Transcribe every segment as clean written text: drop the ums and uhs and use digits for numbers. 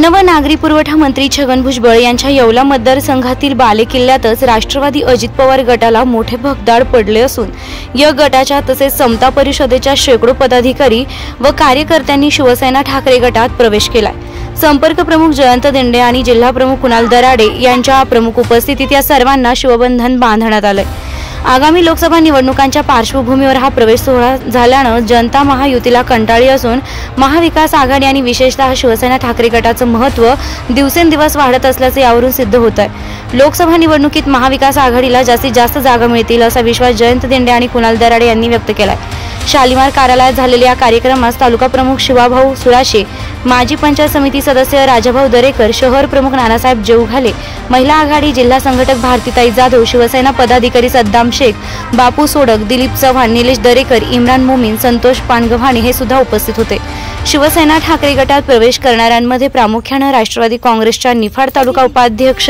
अन्न व नागरी पुरवठा मंत्री छगन भुजबळ यांच्या येवला मतदारसंघातील बालेकिल्ल्यातच राष्ट्रवादी अजित पवार गटाला मोठे भगदाड पडले असून या गटाच्या तसेच समता परिषदेच्या शेकडो पदाधिकारी व कार्यकर्त्यांनी शिवसेना ठाकरे गटात प्रवेश केलाय। संपर्क प्रमुख जयंत दिंडे आणि जिल्हा प्रमुख कुणाल दराडे यांच्या प्रमुख उपस्थितीत या सर्वांना शिवबंधन बांधण्यात आले। आगामी लोकसभा निवडणुकांच्या पार्श्वभूमीवर हा प्रवेश सोहळा झाल्यानं जनता महायुतीला कंटाळी असून महाविकास आघाडी आणि विशेषतः शिवसेना ठाकरे गटाचं महत्त्व दिवसेंदिवस वाढत असल्याचे यावरून सिद्ध होत आहे। लोकसभा निवडणुकीत महाविकास आघाडीला जास्तीत जास्त जागा मिळतील असा विश्वास जयंत दिंडे आणि कुणाल दराडे यांनी व्यक्त केलाय। शालिमार कार्यालयात झालेल्या या कार्यक्रमास तालुका प्रमुख शिवाभाऊ सुराशे, माजी पंचायत समिती सदस्य राजाभाऊ दरेकर, शहर प्रमुख नानासाहेब जेवघाले, महिला आघाडी जिल्हा संघटक भारतीताई जाधव, शिवसेना पदाधिकारी सद्दाम शेख, बापू सोडक, दिलीप चव्हाण, निलेश दरेकर, इम्रान मोमीन, संतोष पानगव्हाणे हे सुद्धा उपस्थित होते। शिवसेना ठाकरे गटात प्रवेश करणाऱ्यांमध्ये प्रामुख्याने राष्ट्रवादी काँग्रेसच्या निफाड तालुका उपाध्यक्ष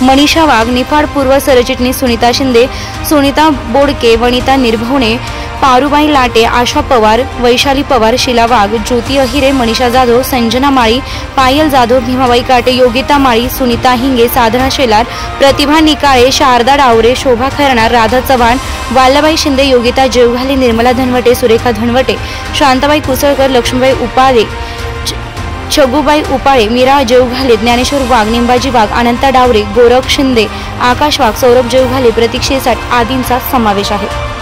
मनीषा वाघ, निफाड पूर्व सरचिटणीस सुनीता शिंदे, सुनीता बोडके, वनिता निर्भवणे, पारुबाई लाटे, आशा पवार, वैशाली पवार, शीला वाघ, ज्योती अहिरे, मनीषा जाधव, संजना माळी, पायल जाधव, भीमाबाई काटे, योगिता माळी, सुनीता हिंगे, साधना शेलार, प्रतिभा निकाळे, शारदा डावरे, शोभा खैरनार, राधा चव्हाण, वाल्लाबाई शिंदे, योगिता जेवघाले, निर्मला धनवटे, सुरेखा धनवटे, शांताबाई कुसळकर, लक्ष्मीबाई उपाळे, छगुबाई उपाळे, मीरा जेवघाले, ज्ञानेश्वर वाघ, निंबाजी वाघ, अनंता डावरे, गोरख शिंदे, आकाश वाघ, सौरभ जेवघाले, प्रतीक शिरसाट आदींचा समावेश आहे।